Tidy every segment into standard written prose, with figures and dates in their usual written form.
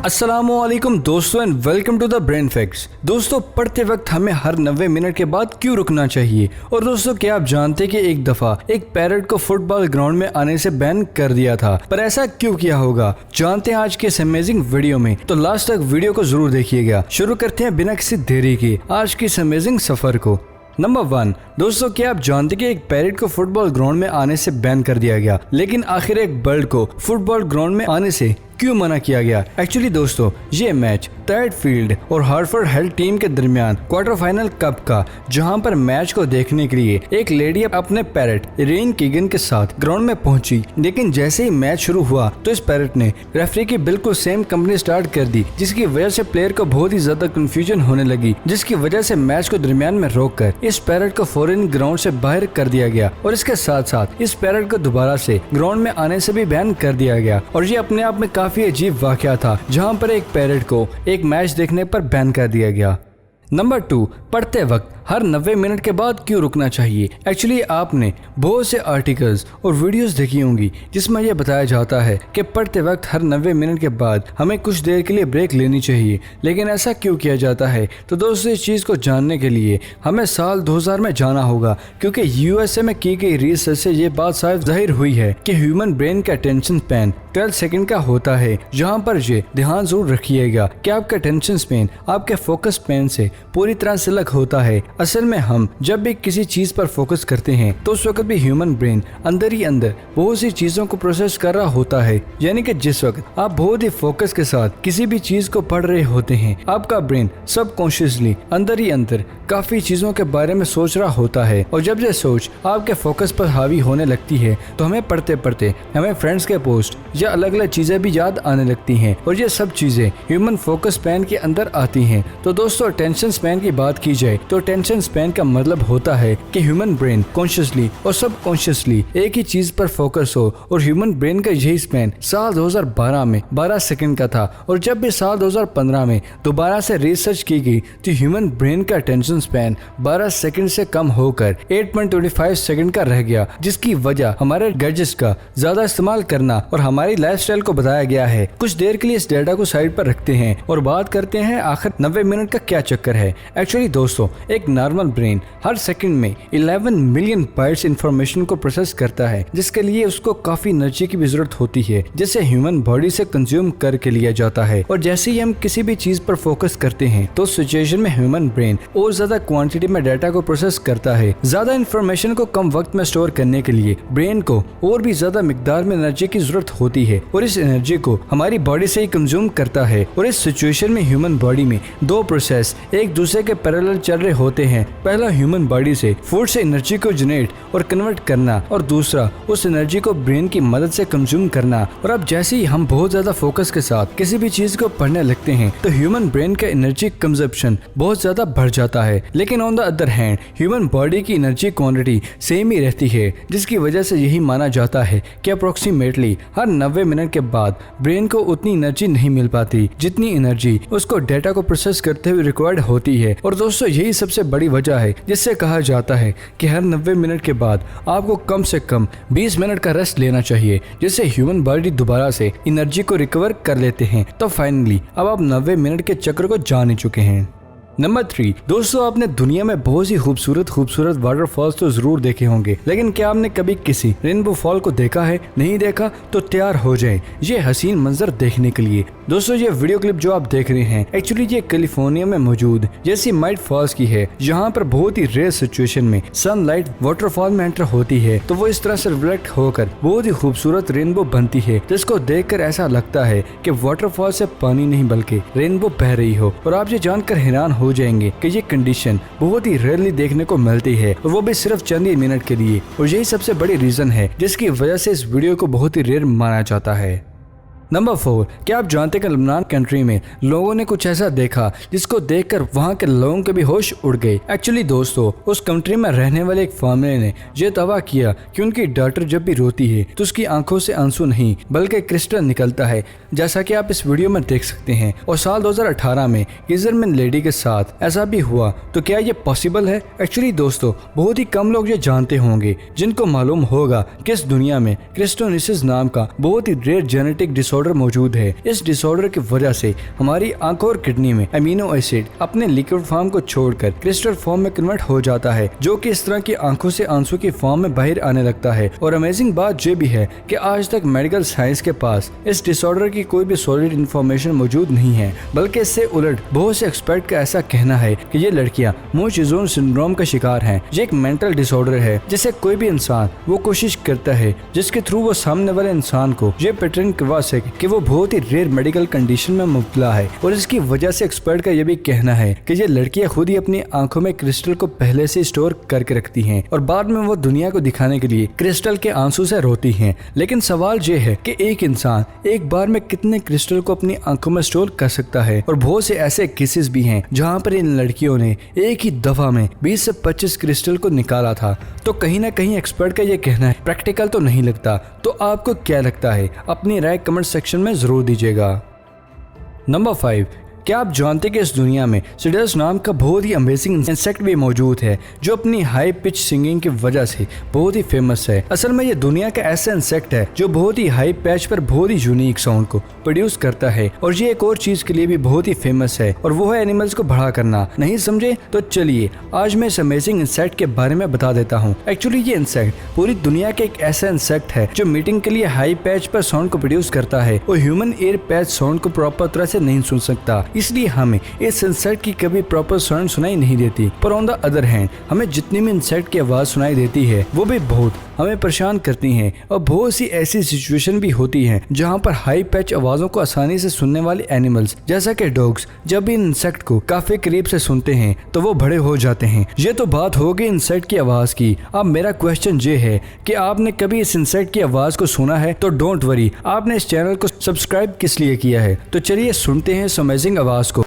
अस्सलामुअलैकुम दोस्तों and welcome to the brain facts. दोस्तों, पढ़ते वक्त हमें हर 90 मिनट के बाद क्यों रुकना चाहिए? और दोस्तों, क्या आप जानते कि एक दफा एक पैरट को फुटबॉल ग्राउंड में आने से बैन कर दिया था, पर ऐसा क्यों किया होगा? जानते हैं आज के इस अमेजिंग वीडियो में, तो लास्ट तक वीडियो को जरूर देखिएगा। शुरू करते हैं बिना किसी देरी के आज की इस अमेजिंग सफर को। नंबर 1, दोस्तों, क्या आप जानते कि एक पैरट को फुटबॉल ग्राउंड में आने से बैन कर दिया गया, लेकिन आखिर एक बर्ड को फुटबॉल ग्राउंड में आने से क्यों मना किया गया? एक्चुअली दोस्तों, ये मैच टाइट फील्ड और हार्टफोर्ड हेल्थ टीम के दरमियान क्वार्टर फाइनल कप का, जहां पर मैच को देखने के लिए एक लेडी अपने पैरट रेन कीगन के साथ ग्राउंड में पहुंची। लेकिन जैसे ही मैच शुरू हुआ तो इस पैरट ने रेफरी की बिल्कुल सेम कंपनी स्टार्ट कर दी, जिसकी वजह से प्लेयर को बहुत ही ज्यादा कंफ्यूजन होने लगी, जिसकी वजह से मैच को दरमियान में रोककर इस पैरट को फौरन ग्राउंड से बाहर कर दिया गया और इसके साथ साथ इस पैरट को दोबारा से ग्राउंड में आने से भी बैन कर दिया गया। और ये अपने आप में काफी अजीब वाकया था, जहां पर एक पैरट को एक मैच देखने पर बैन कर दिया गया। नंबर 2, पढ़ते वक्त हर 90 मिनट के बाद क्यों रुकना चाहिए? एक्चुअली आपने बहुत से आर्टिकल्स और वीडियोस देखी होंगी जिसमें यह बताया जाता है कि पढ़ते वक्त हर 90 मिनट के बाद हमें कुछ देर के लिए ब्रेक लेनी चाहिए। लेकिन ऐसा क्यों किया जाता है? तो दोस्तों, इस चीज़ को जानने के लिए हमें साल 2000 में जाना होगा, क्योंकि यूएसए में की गई रिसर्च से ये बात साफ जाहिर हुई है कि ह्यूमन ब्रेन का अटेंशन स्पैन 12 सेकंड का होता है। जहाँ पर ये ध्यान जरूर रखिएगा कि आपका अटेंशन स्पैन आपके फोकस स्पैन से पूरी तरह से अलग होता है। असल में हम जब भी किसी चीज पर फोकस करते हैं तो उस वक्त भी ह्यूमन ब्रेन अंदर ही अंदर बहुत सी चीजों को प्रोसेस कर रहा होता है। यानी कि जिस वक्त आप बहुत ही फोकस के साथ किसी भी चीज को पढ़ रहे होते हैं, आपका ब्रेन सबकॉन्शियसली अंदर ही अंदर काफी चीजों के बारे में सोच रहा होता है। और जब ये सोच आपके फोकस पर हावी होने लगती है तो हमें पढ़ते पढ़ते हमें फ्रेंड्स के पोस्ट या अलग अलग चीजें भी याद आने लगती हैं, और ये सब चीजें ह्यूमन फोकस स्पैन के अंदर आती हैं। तो दोस्तों, अटेंशन स्पैन की बात की जाए तो अटेंशन स्पैन का मतलब होता है कि ह्यूमन ब्रेन कॉन्शियसली और सबकॉन्शियसली एक ही चीज पर फोकस हो। और ह्यूमन ब्रेन का यही स्पैन साल 2012 में 12 सेकंड का था, और जब भी साल 2015 में दोबारा से रिसर्च की गई तो ह्यूमन ब्रेन का अटेंशन स्पैन 12 सेकंड से कम होकर 8.25 सेकंड का रह गया, जिसकी वजह हमारे गैजेट्स का ज्यादा इस्तेमाल करना और हमारी लाइफस्टाइल को बताया गया है। कुछ देर के लिए इस डेटा को साइड पर रखते हैं और बात करते हैं आखिर 90 मिनट का क्या चक्कर है। एक्चुअली दोस्तों, एक नॉर्मल ब्रेन हर सेकंड में 11 मिलियन बाइट्स इंफॉर्मेशन को प्रोसेस करता है, जिसके लिए उसको काफी एनर्जी की भी जरूरत होती है, जिसे ह्यूमन बॉडी से कंज्यूम करके लिया जाता है। और जैसे ही हम किसी भी चीज पर फोकस करते हैं तो सिचुएशन में ह्यूमन ब्रेन और ज्यादा क्वांटिटी में डाटा को प्रोसेस करता है। ज्यादा इंफॉर्मेशन को कम वक्त में स्टोर करने के लिए ब्रेन को और भी ज्यादा मिकदार में एनर्जी की जरूरत होती है, और इस एनर्जी को हमारी बॉडी से ही कंज्यूम करता है। और इस सिचुएशन में ह्यूमन बॉडी में दो प्रोसेस एक दूसरे के पैरेलल चल रहे होते हैं। पहला ह्यूमन बॉडी से फूड से एनर्जी को जनरेट और कन्वर्ट करना, और दूसरा उस एनर्जी को ब्रेन की मदद से कंज्यूम करना। और अब जैसे ही हम बहुत ज्यादा फोकस के साथ किसी भी चीज को पढ़ने लगते हैं तो ह्यूमन ब्रेन का एनर्जी कंजप्शन बहुत ज्यादा बढ़ जाता है। लेकिन on the other hand human body की एनर्जी क्वांटिटी सेम ही रहती है, जिसकी वजह से यही माना जाता है कि अप्रोक्सीमेटली हर 90 मिनट के बाद ब्रेन को उतनी एनर्जी नहीं मिल पाती जितनी एनर्जी उसको डेटा को प्रोसेस करते हुए रिक्वायर्ड होती है। और दोस्तों, यही सबसे बड़ी वजह है जिससे कहा जाता है कि हर 90 मिनट के बाद आपको कम से कम 20 मिनट का रेस्ट लेना चाहिए, जिससे ह्यूमन बॉडी दोबारा से एनर्जी को रिकवर कर लेते हैं। तो फाइनली अब आप 90 मिनट के चक्र को जान चुके हैं। नंबर 3, दोस्तों, आपने दुनिया में बहुत सी खूबसूरत वाटरफॉल्स तो जरूर देखे होंगे, लेकिन क्या आपने कभी किसी रेनबो फॉल को देखा है? नहीं देखा तो तैयार हो जाएं ये हसीन मंजर देखने के लिए। दोस्तों, ये वीडियो क्लिप जो आप देख रहे हैं एक्चुअली ये कैलिफोर्निया में मौजूद योसेमाइट फॉल्स की है, जहाँ पर बहुत ही रेयर सिचुएशन में सनलाइट वाटरफॉल में एंटर होती है तो वो इस तरह से रिफ्लेक्ट होकर बहुत ही खूबसूरत रेनबो बनती है, जिसको देखकर ऐसा लगता है कि वाटरफॉल से पानी नहीं बल्कि रेनबो बह रही हो। और आप ये जानकर हैरान हो जाएंगे कि ये कंडीशन बहुत ही रेयरली देखने को मिलती है, और वो भी सिर्फ चंद ही मिनट के लिए। और यही सबसे बड़ी रीजन है जिसकी वजह से इस वीडियो को बहुत ही रेयर माना जाता है। नंबर 4, क्या आप जानते हैं कि लेबनान कंट्री में लोगों ने कुछ ऐसा देखा जिसको देखकर वहां के लोगों के भी होश उड़ गए। एक्चुअली दोस्तों, उस कंट्री में रहने वाले एक फैमिली ने यह दावा किया कि उनकी डॉटर जब भी रोती है तो उसकी आंखों से आंसू नहीं बल्कि क्रिस्टल निकलता है, जैसा कि आप इस वीडियो में देख सकते हैं। और साल 2018 में गिजरमैन लेडी के साथ ऐसा भी हुआ। तो क्या ये पॉसिबल है? एक्चुअली दोस्तों, बहुत ही कम लोग ये जानते होंगे जिनको मालूम होगा कि इस दुनिया में क्रिस्टोनिसिस नाम का बहुत ही रेयर जेनेटिक डिसऑर्डर डिसऑर्डर मौजूद है। इस डिसऑर्डर की वजह से हमारी आंखों और किडनी में अमीनो एसिड अपने लिक्विड फॉर्म को छोड़कर क्रिस्टल फॉर्म में कन्वर्ट हो जाता है, जो कि इस तरह की आंखों से आंसू की फॉर्म में बाहर आने लगता है। और अमेजिंग बात यह भी है कि आज तक मेडिकल साइंस के पास इस डिसऑर्डर की कोई भी सॉलिड इंफॉर्मेशन मौजूद नहीं है, बल्कि इससे उलट बहुत से एक्सपर्ट का ऐसा कहना है कि ये लड़कियां मूंछ जोन सिंड्रोम का शिकार हैं। ये एक मेंटल डिसऑर्डर है जिसे कोई भी इंसान वो कोशिश करता है जिसके थ्रू वो सामने वाले इंसान को ये पैटर्न करवा सके कि वो बहुत ही रेयर मेडिकल कंडीशन में मुब्तला है। और इसकी वजह से एक्सपर्ट का ये भी कहना है कि ये लड़कियां खुद ही अपनी आंखों में क्रिस्टल को पहले से स्टोर करके रखती हैं और बाद में वो दुनिया को दिखाने के लिए क्रिस्टल के आंसू से रोती हैं। लेकिन सवाल ये है कि एक इंसान एक बार में कितने क्रिस्टल को अपनी आंखों में स्टोर कर सकता है। और बहुत से ऐसे केसेस भी हैं जहां पर इन लड़कियों ने एक ही दफा में 20 से 25 क्रिस्टल को निकाला था। तो कहीं ना कहीं एक्सपर्ट का ये कहना है प्रैक्टिकल तो नहीं लगता। तो आपको क्या लगता है? अपनी राय कमेंट सेक्शन में जरूर दीजिएगा। नंबर 5, क्या आप जानते हैं कि इस दुनिया में सिडर्स नाम का बहुत ही अमेजिंग इंसेक्ट भी मौजूद है जो अपनी हाई पिच सिंगिंग की वजह से बहुत ही फेमस है। असल में ये दुनिया का ऐसा इंसेक्ट है जो बहुत ही हाई पैच पर बहुत ही यूनिक साउंड को प्रोड्यूस करता है। और ये एक और चीज के लिए भी बहुत ही फेमस है और वो है एनिमल्स को बड़ा करना। नहीं समझे? तो चलिए आज मैं इस अमेजिंग इंसेक्ट के बारे में बता देता हूँ। एक्चुअली ये इंसेक्ट पूरी दुनिया का एक ऐसा इंसेक्ट है जो मीटिंग के लिए हाई पैच पर साउंड को प्रोड्यूस करता है और ह्यूमन ईयर पैच साउंड को प्रॉपर तरह से नहीं सुन सकता, इसलिए हमें इस इंसेक्ट की कभी प्रॉपर साउंड सुनाई नहीं देती। पर ऑन द अदर हैंड हमें जितनी भी इंसेक्ट की आवाज सुनाई देती है वो भी बहुत हमें परेशान करती हैं। और बहुत सी ऐसी सिचुएशन भी होती हैं जहां पर हाई पैच आवाजों को आसानी से सुनने वाले एनिमल्स जैसा कि डॉग्स जब भी इन इंसेक्ट को काफी करीब से सुनते हैं तो वो बड़े हो जाते हैं। ये तो बात हो गई इंसेक्ट की आवाज की। अब मेरा क्वेश्चन ये है कि आपने कभी इस इंसेक्ट की आवाज को सुना है? तो डोंट वरी, आपने इस चैनल को सब्सक्राइब किस लिए किया है? तो चलिए सुनते हैं इस अमेजिंग आवाज को।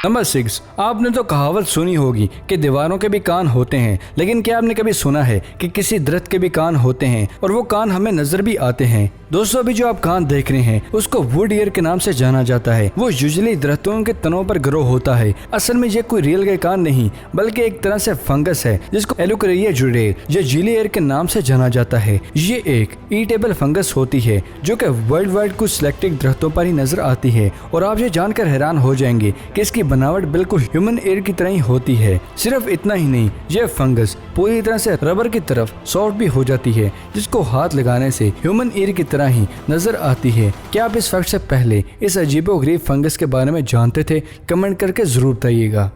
नंबर 6, आपने तो कहावत सुनी होगी कि दीवारों के भी कान होते हैं, लेकिन क्या आपने कभी सुना है कि किसी दरख्त के भी कान होते हैं और वो कान हमें नजर भी आते हैं? दोस्तों अभी जो आप कान देख रहे हैं उसको वुड ईयर के नाम से जाना जाता है। वो यूजुअली दरख्तों के तनों पर ग्रो होता है। असल में ये कोई रियल के कान नहीं बल्कि एक तरह से फंगस है जिसको एलोकेरिया जुडेर या जीली ईयर के नाम से जाना जाता है। ये एक ईटेबल फंगस होती है जो कि वर्ल्ड वाइड कुछ सिलेक्टेड दरख्तों पर ही नजर आती है। और आप ये जानकर हैरान हो जाएंगे कि इसकी बनावट बिल्कुल ह्यूमन ईयर की तरह ही होती है। सिर्फ इतना ही नहीं, यह फंगस पूरी तरह से रबर की तरफ सॉफ्ट भी हो जाती है जिसको हाथ लगाने से ह्यूमन ईयर की तरह ही नजर आती है। क्या आप इस फैक्ट से पहले इस अजीबोगरीब फंगस के बारे में जानते थे? कमेंट करके जरूर बताइएगा।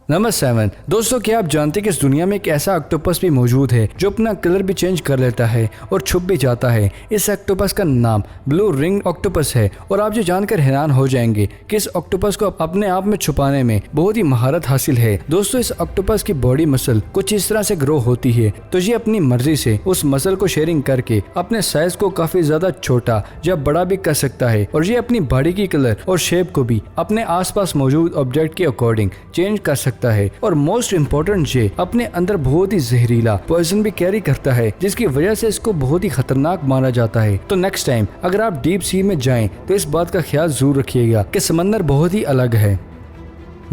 नंबर 7, दोस्तों क्या आप जानते हैं कि इस दुनिया में एक ऐसा ऑक्टोपस भी मौजूद है जो अपना कलर भी चेंज कर लेता है और छुप भी जाता है। इस ऑक्टोपस का नाम ब्लू रिंग ऑक्टोपस है। और आप जो जानकर हैरान हो जाएंगे कि इस ऑक्टोपस को अपने आप में छुपाने में बहुत ही महारत हासिल है। दोस्तों इस ऑक्टोपस की बॉडी मसल कुछ इस तरह से ग्रो होती है तो ये अपनी मर्जी से उस मसल को शेयरिंग करके अपने साइज को काफी ज्यादा छोटा या बड़ा भी कर सकता है। और ये अपनी बॉडी की कलर और शेप को भी अपने आसपास मौजूद ऑब्जेक्ट के अकॉर्डिंग चेंज कर सकता है। और मोस्ट इम्पोर्टेंट ये अपने अंदर बहुत ही जहरीला पॉइजन भी कैरी करता है जिसकी वजह से इसको बहुत ही खतरनाक माना जाता है। तो नेक्स्ट टाइम अगर आप डीप सी में जाएं तो इस बात का ख्याल जरूर रखिएगा कि समंदर बहुत ही अलग है।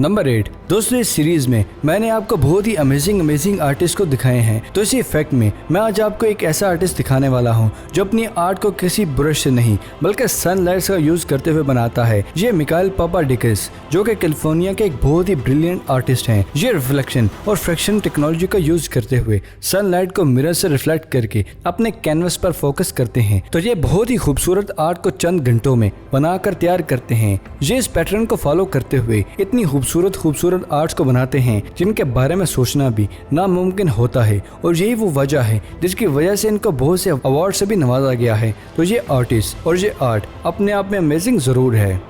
नंबर 8, दोस्तों इस सीरीज में मैंने आपको बहुत ही अमेजिंग आर्टिस्ट को दिखाए हैं। तो इसी इफेक्ट में मैं आज आपको एक ऐसा आर्टिस्ट दिखाने वाला हूं जो अपनी आर्ट को किसी ब्रश से नहीं बल्कि सनलाइट का यूज करते हुए बनाता है। ये मिकाइल पापाडिकस जो कि कैलिफोर्निया के एक बहुत ही ब्रिलियंट आर्टिस्ट हैं। ये रिफ्लेक्शन और फ्रैक्शन टेक्नोलॉजी का यूज करते हुए सनलाइट को मिरर से रिफ्लेक्ट करके अपने कैनवस पर फोकस करते हैं। तो ये बहुत ही खूबसूरत आर्ट को चंद घंटों में बनाकर तैयार करते हैं। ये इस पैटर्न को फॉलो करते हुए इतनी खूबसूरत आर्ट्स को बनाते हैं जिनके बारे में सोचना भी नामुमकिन होता है। और यही वो वजह है जिसकी वजह से इनको बहुत से अवार्ड से भी नवाजा गया है। तो ये आर्टिस्ट और ये आर्ट अपने आप में अमेजिंग जरूर है।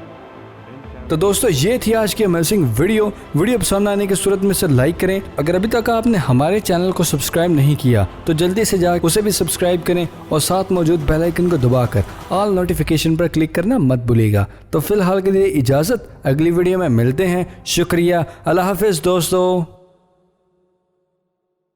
तो दोस्तों ये थी आज की अमेजिंग वीडियो पसंद आने की सूरत में से लाइक करें। अगर अभी तक आपने हमारे चैनल को सब्सक्राइब नहीं किया तो जल्दी से जाकर उसे भी सब्सक्राइब करें और साथ मौजूद बेल आइकन को दबाकर ऑल नोटिफिकेशन पर क्लिक करना मत भूलिएगा। तो फिलहाल के लिए इजाज़त, अगली वीडियो में मिलते हैं। शुक्रिया, अल्लाह हाफिज़ दोस्तों।